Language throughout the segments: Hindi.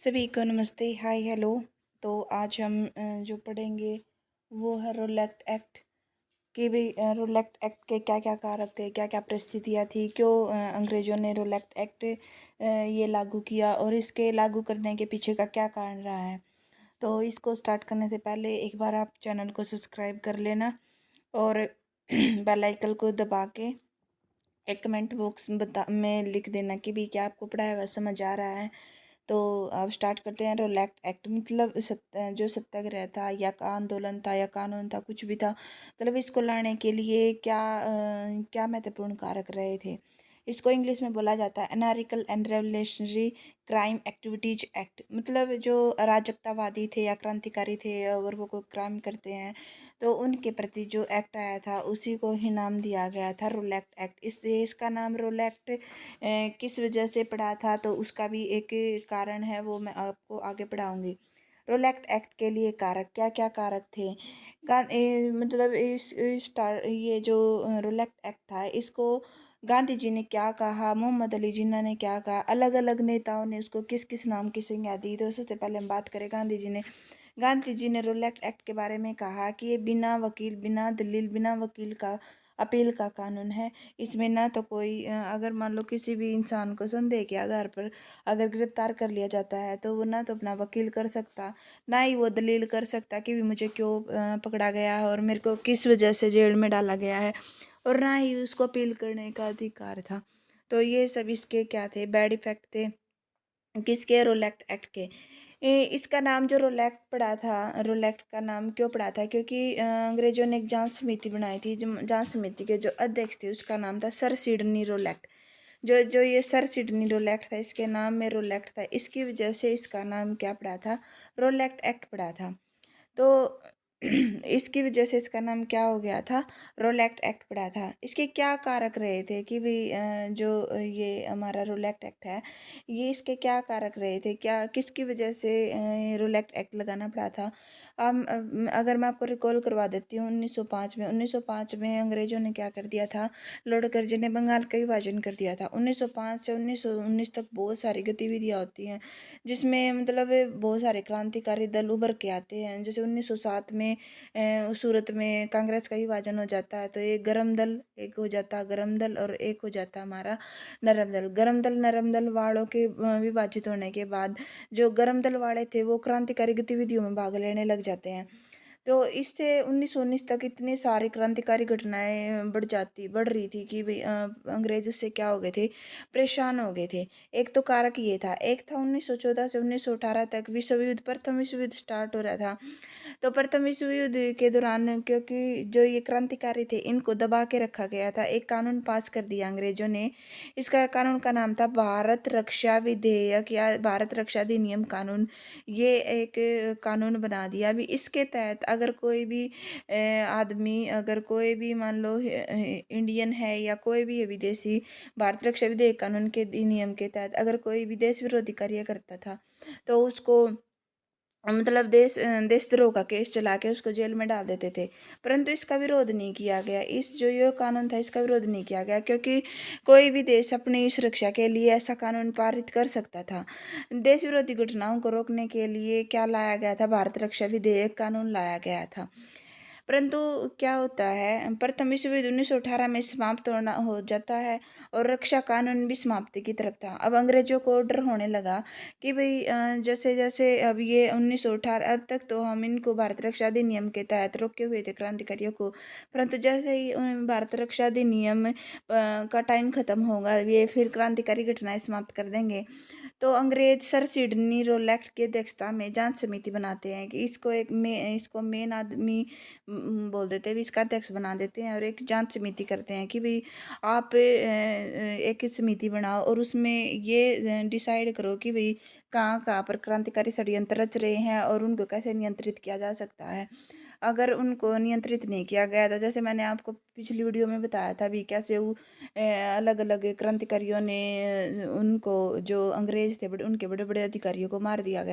सभी को नमस्ते, हाय, हेलो। तो आज हम जो पढ़ेंगे वो है रोलैक्ट एक्ट। कि भाई रोलैक्ट एक्ट के क्या क्या कारक थे, क्या क्या परिस्थितियाँ थी, क्यों अंग्रेज़ों ने रोलैक्ट एक्ट ये लागू किया और इसके लागू करने के पीछे का क्या कारण रहा है। तो इसको स्टार्ट करने से पहले एक बार आप चैनल को सब्सक्राइब कर लेना और बेल आइकन को दबा के एक कमेंट बॉक्स में लिख देना कि भी क्या आपको पढ़ाया हुआ समझ आ रहा है। तो अब स्टार्ट करते हैं। रोलैक्ट एक्ट मतलब जो सत्याग्रह था या का आंदोलन था या कानून था, कुछ भी था, मतलब इसको लाने के लिए क्या महत्वपूर्ण कारक रहे थे। इसको इंग्लिश में बोला जाता है anarchical and revolutionary crime activities act. मतलब जो अराजकतावादी थे या क्रांतिकारी थे, अगर वो कोई क्राइम करते हैं तो उनके प्रति जो एक्ट आया था उसी को ही नाम दिया गया था रोलैक्ट एक्ट। इससे इसका नाम रोलैक्ट किस वजह से पड़ा था तो उसका भी एक कारण है, वो मैं आपको आगे पढ़ाऊंगी। रोलैक्ट एक्ट के लिए कारक क्या क्या कारक थे। मतलब ये जो रोलैक्ट एक्ट था, इसको गांधी जी ने क्या कहा, मोहम्मद अली जिन्ना ने क्या कहा, अलग अलग नेताओं ने उसको किस किस नाम की संज्ञा दी। तो सबसे पहले हम बात करें गांधी जी ने रोलैक्ट एक्ट के बारे में कहा कि ये बिना वकील, बिना दलील, बिना वकील का अपील का कानून है। इसमें ना तो कोई अगर मान लो किसी भी इंसान को संदेह के आधार पर अगर गिरफ्तार कर लिया जाता है तो वो ना तो अपना वकील कर सकता, ना ही वो दलील कर सकता कि भी मुझे क्यों पकड़ा गया है और मेरे को किस वजह से जेल में डाला गया है, और ना ही उसको अपील करने का अधिकार था। तो ये सब इसके क्या थे, बैड इफेक्ट थे किसके, रोलैक्ट एक्ट के। इसका नाम जो रोलैक्ट पड़ा था, रोलैक्ट का नाम क्यों पड़ा था, क्योंकि अंग्रेजों ने एक जांच समिति बनाई थी। जो जांच समिति के जो अध्यक्ष थे उसका नाम था सर सिडनी रोलैक्ट। जो जो ये सर सिडनी रोलैक्ट था, इसके नाम में रोलैक्ट था, इसकी वजह से इसका नाम क्या पड़ा था, रोलैक्ट एक्ट पड़ा था। तो इसकी वजह से इसका नाम क्या हो गया था, रोलैक्ट एक्ट पड़ा था। इसके क्या कारक रहे थे कि भाई जो ये हमारा रोलैक्ट एक्ट है, ये इसके क्या कारक रहे थे, क्या किसकी वजह से रोलैक्ट एक्ट लगाना पड़ा था। अगर मैं आपको रिकॉल करवा देती हूँ 1905 में। 1905 में अंग्रेजों ने क्या कर दिया था, लॉर्ड कर्जन ने बंगाल का विभाजन कर दिया था। 1905 से 1919 तक बहुत सारी गतिविधियाँ होती हैं जिसमें मतलब बहुत सारे क्रांतिकारी दल उभर के आते हैं। जैसे 1907 में सूरत में कांग्रेस का विभाजन हो जाता है, तो एक गरम दल, एक हो जाता है गरम दल और एक हो जाता है हमारा नरम दल। गरम दल नरम दल वालों के विभाजित होने के बाद जो गरम दल वाले थे वो क्रांतिकारी गतिविधियों में भाग लेने लग जाते हैं। तो इससे 1919 तक इतनी सारी क्रांतिकारी घटनाएं बढ़ रही थी कि भाई अंग्रेज उससे क्या हो गए थे, परेशान हो गए थे। एक तो कारक ये था। एक था 1914 से 1918 तक विश्व युद्ध, प्रथम विश्व युद्ध स्टार्ट हो रहा था। तो प्रथम विश्व युद्ध के दौरान क्योंकि जो ये क्रांतिकारी थे इनको दबा के रखा गया था, एक कानून पास कर दिया अंग्रेजों ने। इसका कानून का नाम था भारत रक्षा विधेयक या भारत रक्षा अधिनियम कानून। ये एक कानून बना दिया। अभी इसके तहत अगर कोई भी आदमी, अगर कोई भी मान लो इंडियन है या कोई भी विदेशी, भारत रक्षा विधेयक कानून के नियम के तहत अगर कोई विदेश विरोधी कार्य करता था तो उसको मतलब देशद्रोह का केस चला के उसको जेल में डाल देते थे। परंतु इसका विरोध नहीं किया गया। इस जो ये कानून था इसका विरोध नहीं किया गया, क्योंकि कोई भी देश अपनी सुरक्षा के लिए ऐसा कानून पारित कर सकता था। देश विरोधी घटनाओं को रोकने के लिए क्या लाया गया था, भारत रक्षा विधेयक कानून लाया गया था। परंतु क्या होता है, प्रथम विश्व युद्ध 1918 में समाप्त होना हो जाता है और रक्षा कानून भी समाप्ति की तरफ था। अब अंग्रेजों को डर होने लगा कि भाई जैसे जैसे अब ये 1918, अब तक तो हम इनको भारत रक्षा अधिनियम के तहत रोके हुए थे क्रांतिकारियों को, परंतु जैसे ही भारत रक्षा अधिनियम का टाइम खत्म होगा, ये फिर क्रांतिकारी घटनाएं समाप्त कर देंगे। तो अंग्रेज सर सिडनी रोलैक्ट की अध्यक्षता में जांच समिति बनाते हैं कि इसको मेन आदमी बोल देते हैं भी, इसका अध्यक्ष बना देते हैं और एक जांच समिति करते हैं कि भाई आप एक समिति बनाओ और उसमें ये डिसाइड करो कि भाई कहाँ कहाँ पर क्रांतिकारी षड्यंत्र रच रहे हैं और उनको कैसे नियंत्रित किया जा सकता है। अगर उनको नियंत्रित नहीं किया गया था, जैसे मैंने आपको पिछली वीडियो में बताया था भी कैसे वो अलग अलग क्रांतिकारियों ने उनको, जो अंग्रेज थे बड़े, उनके बड़े बड़े अधिकारियों को मार दिया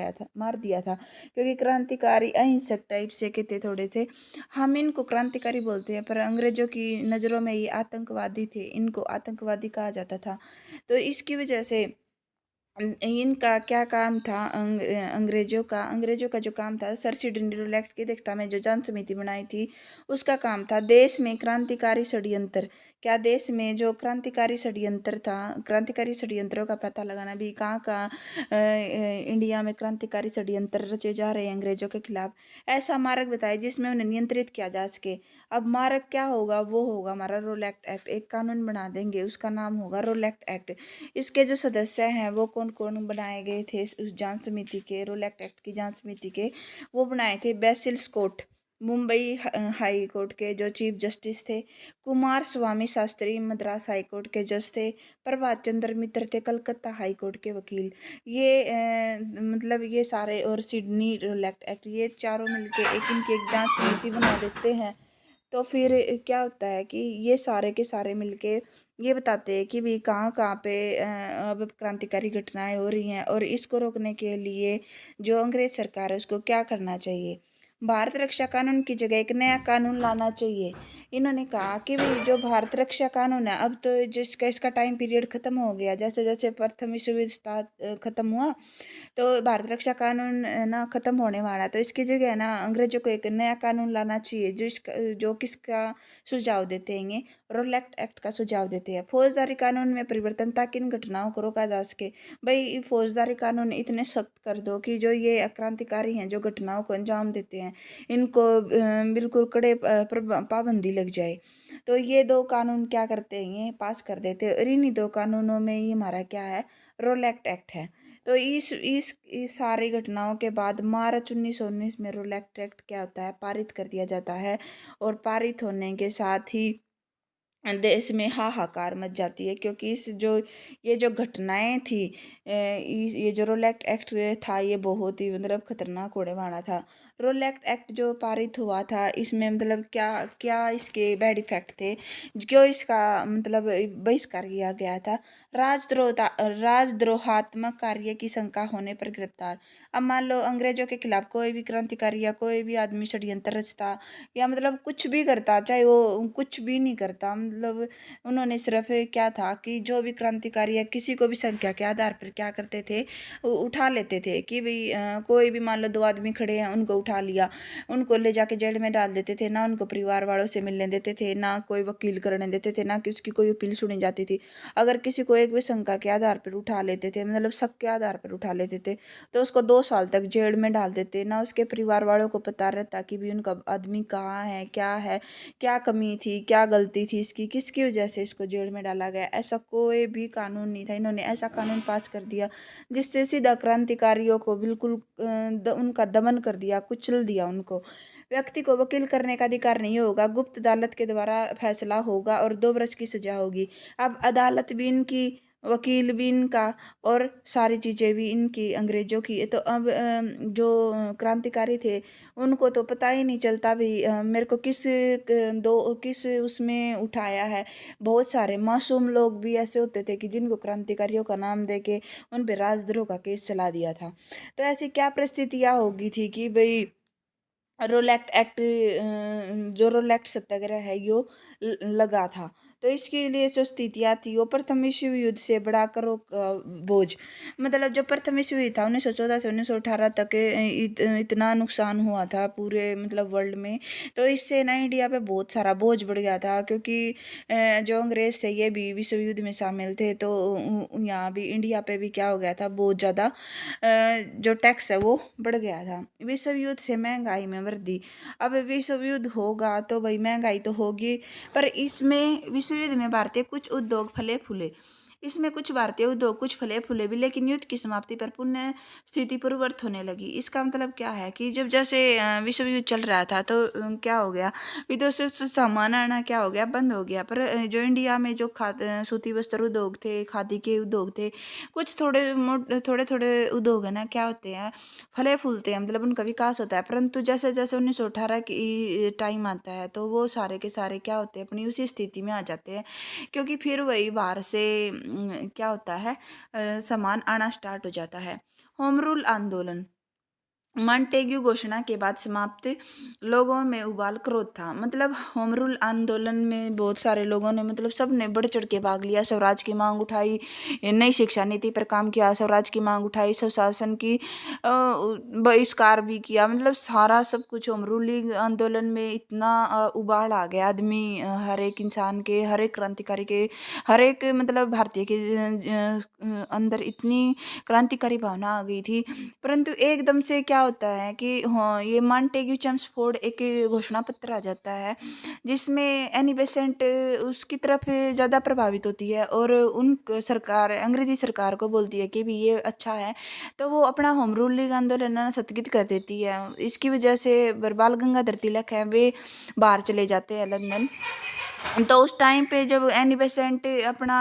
था, क्योंकि क्रांतिकारी अहिंसक टाइप से के थे थोड़े से। हम इनको क्रांतिकारी बोलते हैं पर अंग्रेजों की नज़रों में ये आतंकवादी थे, इनको आतंकवादी कहा जाता था। तो इसकी वजह से इनका क्या काम था, अंग्रेजों का जो काम था, सर सिडनी रूलैक्ट की अध्यक्षता में जो जांच समिति बनाई थी, उसका काम था देश में क्रांतिकारी षड्यंत्र, क्या देश में जो क्रांतिकारी षड्यंत्र था, क्रांतिकारी षड्यंत्रों का पता लगाना भी, कहाँ कहाँ इंडिया में क्रांतिकारी षड्यंत्र रचे जा रहे हैं अंग्रेजों के खिलाफ, ऐसा मार्ग बताए जिसमें उन्हें नियंत्रित किया जा सके। अब मार्ग क्या होगा, वो होगा हमारा रोलैक्ट एक्ट, एक कानून बना देंगे, उसका नाम होगा रोलैक्ट एक्ट। इसके जो सदस्य हैं वो कौन कौन बनाए गए थे उस जांच समिति के, रोलैक्ट एक्ट की जांच समिति के, वो बनाए थे Basil Scott, Mumbai high court के जो चीफ जस्टिस थे, कुमार स्वामी शास्त्री मद्रास हाई कोर्ट के जज थे, प्रभात चंद्र मित्र थे कलकत्ता हाई कोर्ट के वकील। ये मतलब ये सारे, और सिडनी रोलैक्ट एक्ट, ये चारों मिलके एक इनकी एक जांच समिति बना देते हैं। तो फिर क्या होता है कि ये सारे के सारे मिलके ये बताते हैं कि भी कहाँ कहाँ पे अब क्रांतिकारी घटनाएं हो रही हैं, और इसको रोकने के लिए जो अंग्रेज सरकार है उसको क्या करना चाहिए। भारत रक्षा कानून की जगह एक नया कानून लाना चाहिए। इन्होंने कहा कि भी जो भारत रक्षा कानून है, अब तो जिसका इसका टाइम पीरियड खत्म हो गया, जैसे जैसे प्रथम विश्व युद्ध खत्म हुआ, तो भारत रक्षा कानून ना खत्म होने वाला है, तो इसकी जगह ना अंग्रेजों को एक नया कानून लाना चाहिए, जो किसका सुझाव देते हैं ये, रोलैक्ट एक्ट का सुझाव देते हैं। फौजदारी कानून में परिवर्तन ताकि इन घटनाओं को रोका जा सके। भाई फौजदारी कानून इतने सख्त कर दो कि जो ये क्रांतिकारी हैं जो घटनाओं को अंजाम देते हैं, इनको बिल्कुल कड़े पाबंदी लग जाए। तो ये दो कानून क्या करते हैं, ये पास कर देते हैं, और इन्हीं दो कानूनों में ही हमारा क्या है, रोलैक्ट एक्ट है। तो इस सारी घटनाओं के बाद मार्च 1919 में रोलैक्ट एक्ट क्या होता है, पारित कर दिया जाता है, और पारित होने के साथ ही देश में हाहाकार मच जाती है, क्योंकि इस जो ये जो घटनाएं थी, ये जो रोलैक्ट एक्ट था, ये बहुत ही मतलब खतरनाक होने वाला था। रोलैक्ट एक्ट जो पारित हुआ था, इसमें मतलब क्या क्या इसके बैड इफेक्ट थे, क्यों इसका मतलब बहिष्कार किया गया था। राजद्रोहात्मक कार्य की शंका होने पर गिरफ्तार। अब मान लो अंग्रेजों के खिलाफ कोई भी क्रांतिकारी या कोई भी आदमी षड्यंत्र रचता, या मतलब कुछ भी करता, चाहे वो कुछ भी नहीं करता, मतलब उन्होंने सिर्फ क्या था कि जो भी क्रांतिकारी या किसी को भी संख्या के आधार पर क्या करते थे, उठा लेते थे कि भाई कोई भी मान लो दो आदमी खड़े हैं, उनको उठा लिया, उनको ले जाके जेल में डाल देते थे, ना उनको परिवार वालों से मिलने देते थे, ना कोई वकील करने देते थे, ना कि उसकी कोई अपील सुनी जाती थी। अगर किसी को एक भी शंका के आधार पर उठा लेते थे, मतलब शक के आधार पर उठा लेते थे, तो उसको 2 साल तक जेल में डाल देते, ना उसके परिवार वालों को पता रहता कि भी उनका आदमी कहाँ है, क्या कमी थी, क्या गलती थी इसकी, किसकी वजह से इसको जेल में डाला गया। ऐसा कोई भी कानून नहीं था, इन्होंने ऐसा कानून पास कर दिया जिससे सीधा क्रांतिकारियों को बिल्कुल उनका दमन कर दिया, कुचल दिया उनको। व्यक्ति को वकील करने का अधिकार नहीं होगा, गुप्त अदालत के द्वारा फैसला होगा और 2 वर्ष की सजा होगी। अब अदालत भी इनकी, वकील भी इनका, और सारी चीज़ें भी इनकी अंग्रेजों की। तो अब जो क्रांतिकारी थे उनको तो पता ही नहीं चलता भी मेरे को किस उसमें उठाया है। बहुत सारे मासूम लोग भी ऐसे होते थे कि जिनको क्रांतिकारियों का नाम दे के उन पे राजद्रोह का केस चला दिया था। तो ऐसी क्या परिस्थितियाँ होगी थी कि भाई रोलैक्ट एक्ट, जो रोलैक्ट सत्याग्रह है यो लगा था। तो इसके लिए जो स्थितियाँ थी वो प्रथम विश्व युद्ध से बड़ा करो बोझ, मतलब जो प्रथम विश्व युद्ध था 1914 से 1918 तक, इतना नुकसान हुआ था पूरे मतलब वर्ल्ड में। तो इससे ना इंडिया पे बहुत सारा बोझ बढ़ गया था, क्योंकि जो अंग्रेज थे ये भी विश्व युद्ध में शामिल थे, तो यहाँ भी इंडिया पे भी क्या हो गया था, बहुत ज़्यादा जो टैक्स है वो बढ़ गया था। विश्व युद्ध से महंगाई में वृद्धि। अब विश्व युद्ध होगा तो भाई महंगाई तो होगी, पर इसमें विश्व युद्ध में भारतीय कुछ उद्योग फले फूले, इसमें कुछ भारतीय उद्योग कुछ फले फूले भी, लेकिन युद्ध की समाप्ति पर पुनः स्थिति पूर्ववत होने लगी। इसका मतलब क्या है कि जब जैसे विश्व युद्ध चल रहा था, तो क्या हो गया, विदेशों से सामान आना क्या हो गया, बंद हो गया। पर जो इंडिया में जो सूती वस्त्र उद्योग थे, खादी के उद्योग थे, कुछ थोड़े थोड़े उद्योग है ना, क्या होते हैं, फले फूलते हैं, मतलब उनका विकास होता है। परंतु जैसे जैसे 1918 की टाइम आता है, तो वो सारे के सारे क्या होते हैं, अपनी उसी स्थिति में आ जाते हैं, क्योंकि फिर वही बाहर से क्या होता है, सामान आना स्टार्ट हो जाता है। होम रूल आंदोलन। मॉन्टेग्यू घोषणा के बाद समाप्त लोगों में उबाल क्रोध था। मतलब होम रूल आंदोलन में बहुत सारे लोगों ने, मतलब सब ने बढ़ चढ़ के भाग लिया। स्वराज की मांग उठाई, नई शिक्षा नीति पर काम किया, स्वराज की मांग उठाई, स्वशासन की बहिष्कार भी किया। मतलब सारा सब कुछ होम रूलिंग आंदोलन में इतना उबाल आ गया। आदमी हर एक इंसान के, हर एक क्रांतिकारी के, हर एक मतलब भारतीय के अंदर इतनी क्रांतिकारी भावना आ गई थी। परंतु एकदम से क्या होता है कि हाँ, ये मॉन्टेग्यू चेम्सफोर्ड एक घोषणा पत्र आ जाता है जिसमें एनी बेसेंट उसकी तरफ ज़्यादा प्रभावित होती है और उन सरकार, अंग्रेजी सरकार को बोलती है कि भी ये अच्छा है, तो वो अपना होम रूलिंग आंदोलन ना स्थगित कर देती है। इसकी वजह से बाल गंगाधर तिलक है, वे बाहर चले जाते हैं लंदन। तो उस टाइम पे जब एनी बेसेंट अपना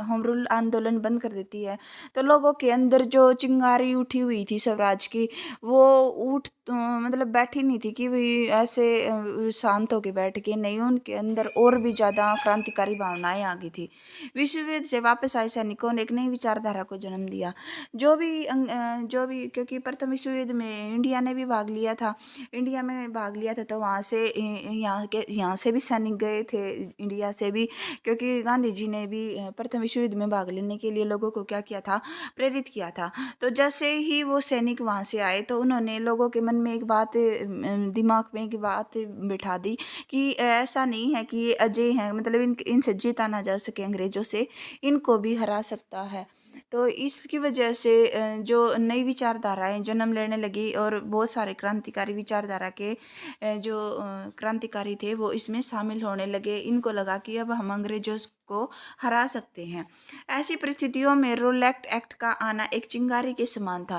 होम रूल आंदोलन बंद कर देती है, तो लोगों के अंदर जो चिंगारी उठी हुई थी स्वराज की, वो मतलब बैठी नहीं थी कि भाई ऐसे शांत होके बैठ के नहीं, उनके अंदर और भी ज़्यादा क्रांतिकारी भावनाएं आ गई थी। विश्व युद्ध से वापस आए सैनिकों ने एक नई विचारधारा को जन्म दिया। जो भी क्योंकि प्रथम विश्व युद्ध में इंडिया ने भी भाग लिया था, इंडिया में भाग लिया था, तो वहाँ से यहाँ से भी सैनिक गए थे, इंडिया से भी, क्योंकि गांधी जी ने भी प्रथम विश्व युद्ध में भाग लेने के लिए लोगों को क्या किया था, प्रेरित किया था। तो जैसे ही वो सैनिक वहाँ से आए, तो उन्होंने लोगों के मन में एक बात, दिमाग में एक बात बिठा दी कि ऐसा नहीं है कि ये अजय हैं, मतलब इनसे जीता ना जा सके अंग्रेजों से, इनको भी हरा सकता है। तो इसकी वजह से जो नई विचारधाराएं जन्म लेने लगी और बहुत सारे क्रांतिकारी विचारधारा के जो क्रांतिकारी थे वो इसमें शामिल होने लगे। इनको लगा कि अब हम अंग्रेजों को हरा सकते हैं। ऐसी परिस्थितियों में रोलैक्ट एक्ट का आना एक चिंगारी के समान था।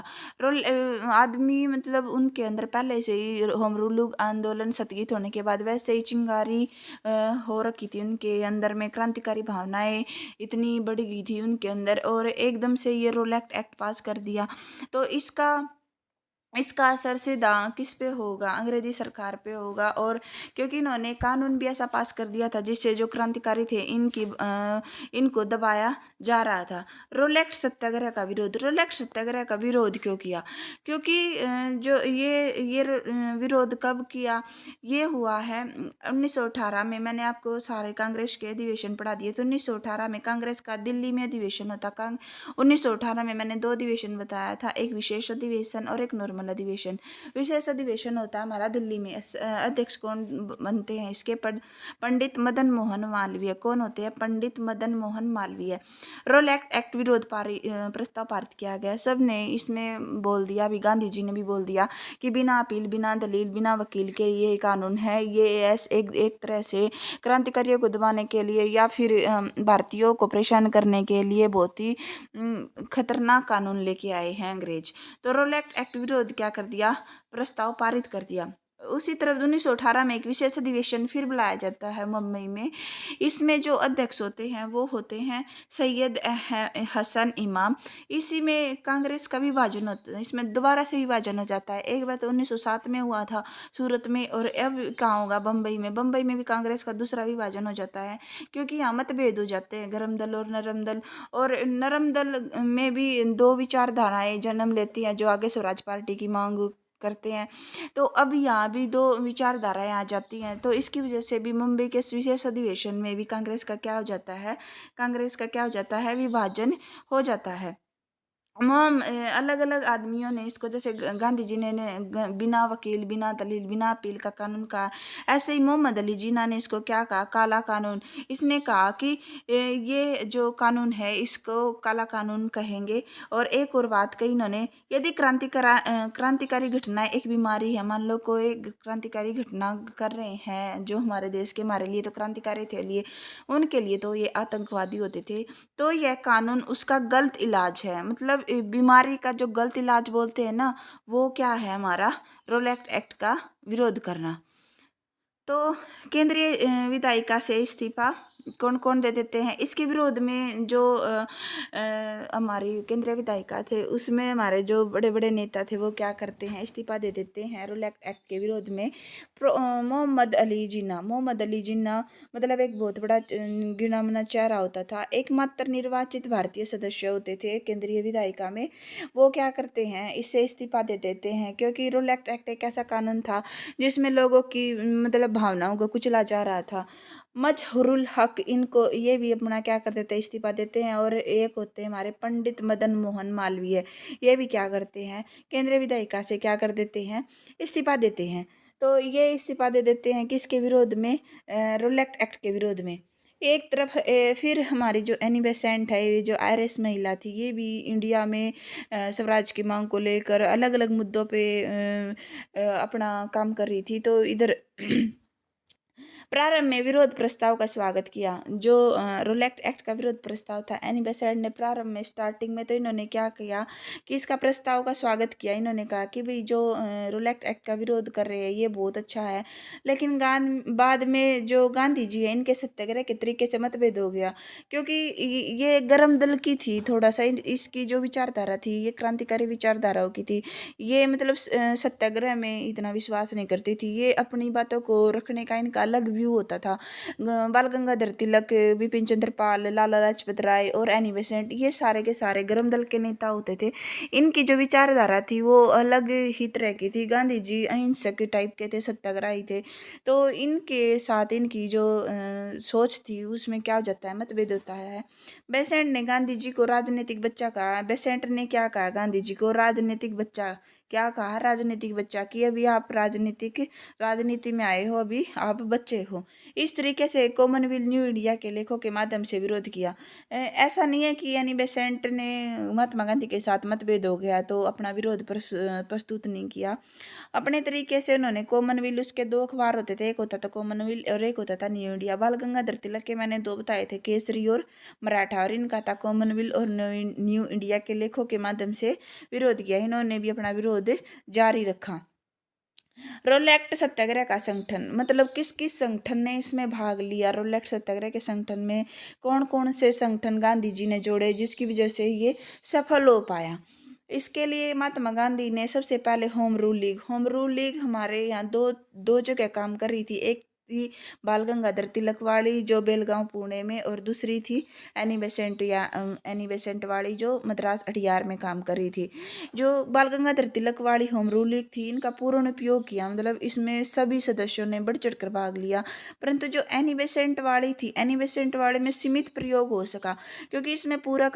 आदमी, मतलब उनके अंदर पहले से ही होम रूल आंदोलन स्थगित होने के बाद वैसे ही चिंगारी हो रखी थी उनके अंदर में, क्रांतिकारी भावनाएं इतनी बढ़ गई थी उनके अंदर, और एकदम से ये रोलैक्ट एक्ट पास कर दिया। तो इसका असर सीधा किस पे होगा, अंग्रेजी सरकार पे होगा। और क्योंकि इन्होंने कानून भी ऐसा पास कर दिया था जिससे जो क्रांतिकारी थे इनको दबाया जा रहा था। रोलेक्ट सत्याग्रह का विरोध, रोलेक्ट सत्याग्रह का विरोध क्यों किया? क्योंकि जो विरोध कब किया, ये हुआ है 1918 में। मैंने आपको सारे कांग्रेस के अधिवेशन पढ़ा दिए। तो 1918 में कांग्रेस का दिल्ली में अधिवेशन होता। 1918 में मैंने 2 अधिवेशन बताया था, एक विशेष अधिवेशन और एक नॉर्मल अधिवेशन। विशेष अधिवेशन होता है हमारा दिल्ली में। अध्यक्ष कौन बनते हैं इसके? पंडित मदन मोहन मालवीय। कौन होते हैं? पंडित मदन मोहन मालवीय। रोल एक्ट विरोध प्रस्ताव पारित किया गया। सब ने इसमें बोल दिया, अभी गांधी जी ने भी बोल दिया कि बिना अपील, बिना दलील, बिना वकील के ये कानून है। ये एक तरह से क्रांतिकारियों को दबाने के लिए या फिर भारतीयों को परेशान करने के लिए बहुत ही खतरनाक कानून लेके आए हैं अंग्रेज। तो रोलैक्ट एक्ट विरोध क्या कर दिया? प्रस्ताव पारित कर दिया। उसी तरह 1918 में एक विशेष अधिवेशन फिर बुलाया जाता है मुंबई में। इसमें जो अध्यक्ष होते हैं वो होते हैं सैयद हसन इमाम। इसी में कांग्रेस का विभाजन होता है, इसमें दोबारा से विभाजन हो जाता है। एक बार तो 1907 में हुआ था सूरत में, और अब कहाँ होगा? बम्बई में। बम्बई में भी कांग्रेस का दूसरा विभाजन हो जाता है, क्योंकि यहाँ मतभेद हो जाते हैं, गरम दल और नरम दल। और नरम दल में भी 2 विचारधाराएं जन्म लेती हैं जो आगे स्वराज पार्टी की मांग करते हैं। तो अब यहाँ भी 2 विचारधाराएं आ जाती हैं। तो इसकी वजह से भी मुंबई के विशेष अधिवेशन में भी कांग्रेस का क्या हो जाता है? विभाजन हो जाता है। अलग अलग आदमियों ने इसको, जैसे गांधी जी ने बिना वकील, बिना दलील, बिना अपील का कानून कहा। ऐसे ही मोहम्मद अली जिन्ना ने इसको क्या कहा? काला कानून। इसने कहा कि ये जो कानून है इसको काला कानून कहेंगे। और एक और बात कही इन्होंने, यदि क्रांतिकारी घटना एक बीमारी है, मान लो कोई क्रांतिकारी घटना कर रहे हैं जो हमारे देश के, हमारे लिए तो क्रांतिकारी थे, लिए उनके लिए तो ये आतंकवादी होते थे, तो यह कानून उसका गलत इलाज है। मतलब बीमारी का जो गलत इलाज बोलते हैं ना, वो क्या है? हमारा रोलैक्ट एक्ट का विरोध करना। तो केंद्रीय विधायिका से इस्तीफा, कौन कौन दे देते हैं। इसके विरोध में जो हमारी केंद्रीय विधायिका थे, उसमें हमारे जो बड़े बड़े नेता थे वो क्या करते हैं, इस्तीफा दे देते हैं रूल एक्ट के विरोध में। मोहम्मद अली जिन्ना मतलब एक बहुत बड़ा गिना मिना चेहरा होता था, एकमात्र निर्वाचित भारतीय सदस्य होते थे केंद्रीय विधायिका में। वो क्या करते हैं, इससे इस्तीफा दे देते हैं, क्योंकि रूल एक्ट एक ऐसा कानून था जिसमें लोगों की मतलब भावनाओं को कुचला जा रहा था। मजहरुल हक इनको ये भी अपना क्या कर देते हैं, इस्तीफा देते हैं। और एक होते हैं हमारे पंडित मदन मोहन मालवीय, ये भी क्या करते हैं, केंद्रीय विधायिका से क्या कर देते हैं, इस्तीफा देते हैं। तो ये इस्तीफा दे देते हैं किसके विरोध में, रूल एक्ट के विरोध में। एक तरफ फिर हमारी जो एनी बेसेंट है, ये जो आयरिश महिला थी, ये भी इंडिया में स्वराज की मांग को लेकर अलग अलग मुद्दों पे अपना काम कर रही थी। तो इधर प्रारंभ में विरोध प्रस्ताव का स्वागत किया। जो रूल एक्ट का विरोध प्रस्ताव था, एनी बेसेंट ने प्रारंभ में स्टार्टिंग में तो इन्होंने क्या किया कि इसका प्रस्ताव का स्वागत किया। इन्होंने कहा कि भाई जो रूल एक्ट का विरोध कर रहे हैं ये बहुत अच्छा है, लेकिन बाद में जो गांधी जी है, इनके सत्याग्रह के तरीके से मतभेद हो गया, क्योंकि ये गर्म दल की थी थोड़ा सा। इसकी जो विचारधारा थी ये क्रांतिकारी विचारधाराओं की थी। ये मतलब सत्याग्रह में इतना विश्वास नहीं करती थी, ये अपनी बातों को रखने का इनका अलग व्यू होता था। बाल गंगाधर तिलक, बिपिन चंद्र पाल, लाला लाजपत राय और एनी बेसेंट, ये सारे के सारे गर्म दल के नेता होते थे। इनकी जो विचारधारा थी वो अलग ही तरह की थी। गांधी जी अहिंसक टाइप के थे, सत्याग्रही थे। तो इनके साथ इनकी जो सोच थी उसमें क्या हो जाता है, मतभेद होता है। बेसेंट ने गांधी जी को राजनीतिक बच्चा कहा। बेसेंट ने क्या कहा गांधी जी को, राजनीतिक बच्चा। क्या कहा, राजनीतिक बच्चा, कि अभी आप राजनीति में आए हो, अभी आप बच्चे हो। इस तरीके से कॉमनवेल्थ न्यू इंडिया के लेखों के माध्यम से विरोध किया। ऐसा नहीं है कि एनी बेसेंट ने महात्मा गांधी के साथ मतभेद हो गया तो अपना विरोध प्रस्तुत नहीं किया। अपने तरीके से उन्होंने कॉमनवेल्थ, उसके दो अखबार होते थे, एक होता था कॉमनवेल्थ और एक होता था न्यू इंडिया। बाल गंगाधर तिलक के मैंने दो बताए थे, केसरी और मराठा, और इनका था कॉमनवेल्थ और न्यू इंडिया के लेखों के माध्यम से विरोध किया। इन्होंने भी अपना विरोध जारी रखा। रोल एक्ट सत्याग्रह का संगठन, मतलब किस किस संगठन ने इसमें भाग लिया। रोल एक्ट सत्याग्रह के संगठन में कौन कौन से संगठन गांधी जी ने जोड़े, जिसकी वजह से ये सफल हो पाया। इसके लिए महात्मा गांधी ने सबसे पहले होम रूल लीग हमारे यहाँ दो दो जगह काम कर रही थी। एक थी बाल गंगाधर तिलक वाली जो बेलगांव पुणे में, और दूसरी थी एनी बेसेंट वाली जो मद्रास अटियार में काम कर रही थी। जो बाल गंगाधर तिलक वाली होम रूल लीग थी, इनका पूर्ण उपयोग किया, मतलब इसमें सभी सदस्यों ने बढ़ चढ़ कर भाग लिया। परंतु जो एनी बेसेंट वाली थी, एनी बेसेंट वाले में सीमित प्रयोग हो सका, क्योंकि इसमें पूरे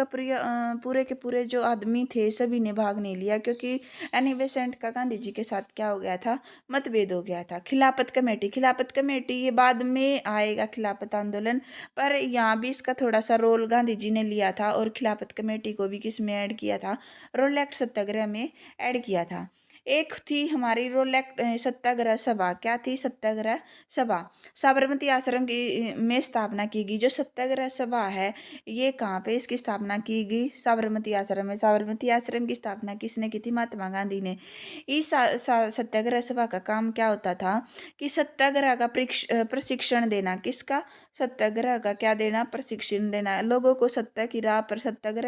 के पूरे जो आदमी थे सभी ने भाग नहीं लिया, क्योंकि एनी बेसेंट का गांधी जी के साथ क्या हो गया था, मतभेद हो गया था। खिलाफत कमेटी ये बाद में आएगा, खिलाफत आंदोलन, पर यहाँ भी इसका थोड़ा सा रोल गांधी जी ने लिया था, और खिलाफत कमेटी को भी किस में ऐड किया था, रोल एक्ट सत्याग्रह में ऐड किया था। एक थी हमारी रोल एक्ट सत्याग्रह सभा। क्या थी, सत्याग्रह सभा, साबरमती आश्रम की में स्थापना की गई। जो सत्याग्रह सभा है ये कहाँ पे इसकी स्थापना की गई, साबरमती आश्रम में। साबरमती आश्रम की स्थापना किसने की थी, महात्मा गांधी ने। इस सत्याग्रह सभा का काम क्या होता था कि सत्याग्रह का प्रशिक्षण देना। किसका, सत्याग्रह का क्या देना, प्रशिक्षण देना, लोगों को सत्याग्रह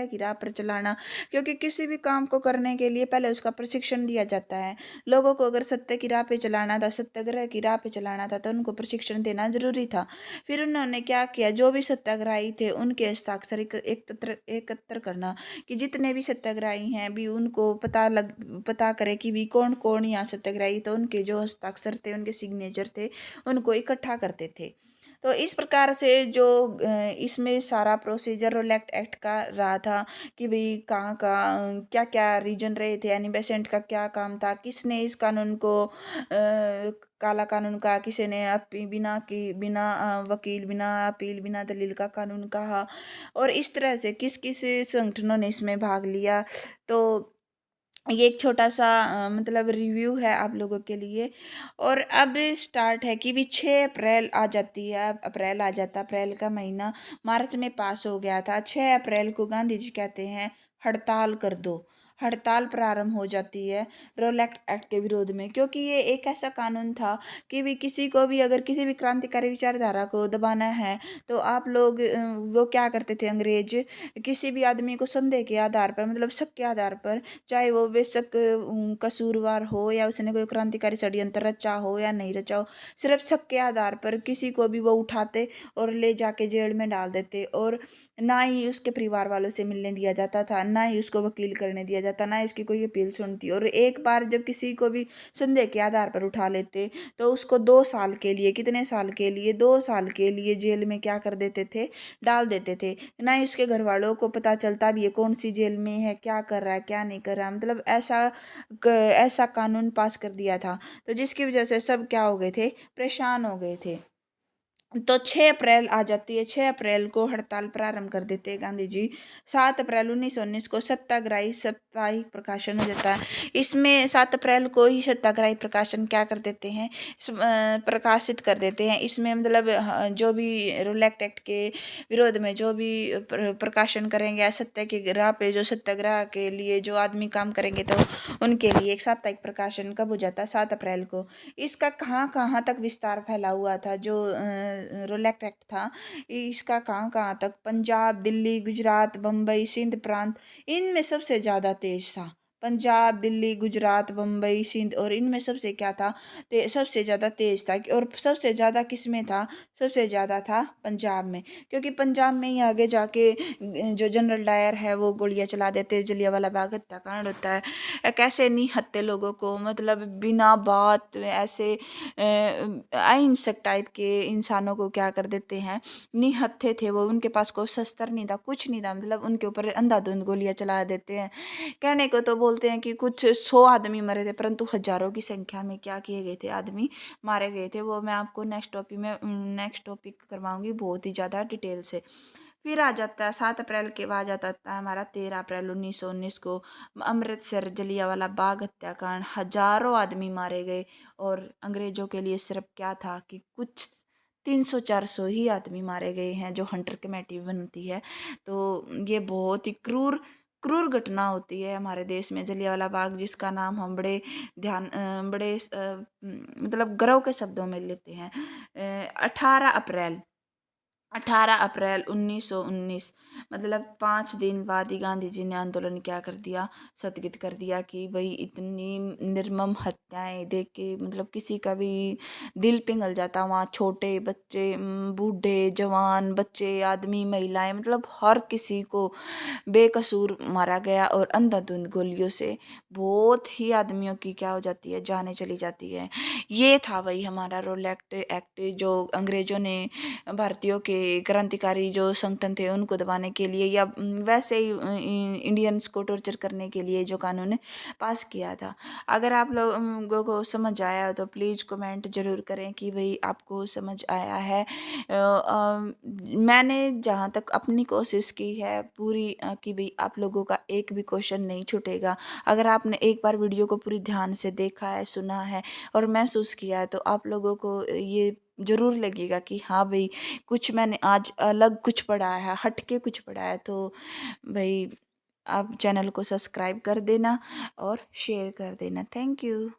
की राह पर चलाना। क्योंकि किसी भी काम को करने के लिए पहले उसका प्रशिक्षण दिया जाता है। लोगों को अगर सत्य की राह पे चलाना था, सत्याग्रह की राह पे चलाना था, तो उनको प्रशिक्षण देना जरूरी था। फिर उन्होंने क्या किया, जो भी सत्याग्रही थे उनके हस्ताक्षर एकत्र करना, कि जितने भी सत्याग्रही हैं भी उनको पता करे कि भी कौन कौन यहाँ सत्याग्रही, तो उनके जो हस्ताक्षर थे, उनके सिग्नेचर थे, उनको इकट्ठा करते थे। तो इस प्रकार से जो इसमें सारा प्रोसीजर रोल एक्ट का रहा था, कि भाई कहाँ का क्या क्या रीजन रहे थे, एनी बेसेंट का क्या काम था, किसने इस कानून को काला कानून कहा, किसी ने बिना वकील, बिना अपील, बिना दलील का कानून कहा, और इस तरह से किस किस संगठनों ने इसमें भाग लिया। तो ये एक छोटा सा मतलब रिव्यू है आप लोगों के लिए। और अब स्टार्ट है कि भी 6 अप्रैल आ जाती है, अब अप्रैल आ जाता, अप्रैल का महीना मार्च में पास हो गया था। 6 अप्रैल को गांधी जी कहते हैं हड़ताल कर दो। हड़ताल प्रारंभ हो जाती है रोलेक्ट एक्ट के विरोध में, क्योंकि ये एक ऐसा कानून था कि भी किसी को भी अगर किसी भी क्रांतिकारी विचारधारा को दबाना है तो आप लोग वो क्या करते थे अंग्रेज, किसी भी आदमी को संदेह के आधार पर, मतलब शक के आधार पर, चाहे वो बेशक कसूरवार हो या उसने कोई क्रांतिकारी षड्यंत्र रचा हो या नहीं रचा हो, सिर्फ शक के आधार पर किसी को भी वो उठाते और ले जाके जेल में डाल देते। और ना ही उसके परिवार वालों से मिलने दिया जाता था, ना ही उसको वकील करने दिया जाता, ना ही उसकी कोई अपील सुनती। और एक बार जब किसी को भी संदेह के आधार पर उठा लेते तो उसको 2 साल के लिए, कितने साल के लिए, 2 साल के लिए जेल में क्या कर देते थे, डाल देते थे। ना ही उसके घर वालों को पता चलता भी है कौन सी जेल में है, क्या कर रहा है, क्या नहीं कर रहा है। मतलब ऐसा कानून पास कर दिया था, तो जिसकी वजह से सब क्या हो गए थे, परेशान हो गए थे। तो 6 अप्रैल आ जाती है, 6 अप्रैल को हड़ताल प्रारंभ कर देते हैं गांधी जी। 7 अप्रैल 1919 को सत्याग्रही साप्ताहिक प्रकाशन हो जाता है। इसमें 7 अप्रैल को ही सत्याग्रही प्रकाशन क्या कर देते हैं, प्रकाशित कर देते हैं। इसमें मतलब जो भी रोलेक्ट एक्ट के विरोध में जो भी प्रकाशन करेंगे या सत्य की राह पे जो सत्याग्रह के लिए जो आदमी काम करेंगे तो उनके लिए एक साप्ताहिक प्रकाशन कब हो जाता है, 7 अप्रैल को। इसका कहाँ कहाँ तक विस्तार फैला हुआ था जो रोलेक्ट एक्ट था, इसका कहाँ कहाँ तक, पंजाब, दिल्ली, गुजरात, बम्बई, सिंध प्रांत, इनमें सबसे ज़्यादा तेज था। पंजाब, दिल्ली, गुजरात, बम्बई, सिंध, और इनमें सबसे क्या था, सबसे ज़्यादा तेज था। और सबसे ज़्यादा किस में था, सबसे ज़्यादा था पंजाब में, क्योंकि पंजाब में ही आगे जाके जो जनरल डायर है वो गोलियां चला देते, जलियांवाला बाग हत्याकांड होता है। कैसे निहत्थे लोगों को, मतलब बिना बात ऐसे अहिंसक टाइप के इंसानों को क्या कर देते हैं, निहत्थे थे वो, उनके पास कोई शस्त्र नहीं था, कुछ नहीं था, मतलब उनके ऊपर अंधाधुंध गोलियां चला देते हैं। कहने को तो बोलते हैं कि कुछ 100 आदमी मरे थे, परंतु हजारों की संख्या में क्या किए गए थे, आदमी मारे गए थे। वो मैं आपको नेक्स्ट टॉपिक करवाऊंगी बहुत ही ज़्यादा डिटेल से। फिर आ जाता है 7 अप्रैल के बाद आ जाता है हमारा 13 अप्रैल 1919 को अमृतसर जलियांवाला बाग हत्याकांड, हजारों आदमी मारे गए। और अंग्रेजों के लिए सिर्फ क्या था कि कुछ 300-400 ही आदमी मारे गए हैं, जो हंटर कमेटी बनती है। तो ये बहुत ही क्रूर क्रूर घटना होती है हमारे देश में, जलियांवाला बाग, जिसका नाम हम मतलब गर्व के शब्दों में लेते हैं। 18 अप्रैल 18 अप्रैल 1919, मतलब 5 दिन बाद ही गांधी जी ने आंदोलन क्या कर दिया, स्थगित कर दिया कि भाई इतनी निर्मम हत्याएं देख के मतलब किसी का भी दिल पिघल जाता। वहाँ छोटे बच्चे, बूढ़े, जवान, बच्चे, आदमी, महिलाएं, मतलब हर किसी को बेकसूर मारा गया। और अंधाधुंध गोलियों से बहुत ही आदमियों की क्या हो जाती है, जानें चली जाती है। ये था वही हमारा रोलेक्ट एक्ट, जो अंग्रेजों ने भारतीयों के क्रांतिकारी जो संगठन थे उनको दबाने के लिए, या वैसे ही इंडियंस को टॉर्चर करने के लिए जो कानून पास किया था। अगर आप लोगों को समझ आया हो तो प्लीज़ कमेंट ज़रूर करें कि भाई आपको समझ आया है। मैंने जहाँ तक अपनी कोशिश की है पूरी, कि भाई आप लोगों का एक भी क्वेश्चन नहीं छूटेगा। अगर आपने एक बार वीडियो को पूरी ध्यान से देखा है, सुना है और महसूस किया है, तो आप लोगों को ये ज़रूर लगेगा कि हाँ भाई कुछ मैंने आज अलग कुछ पढ़ा है, हट के कुछ पढ़ा है। तो भाई आप चैनल को सब्सक्राइब कर देना और शेयर कर देना। Thank you.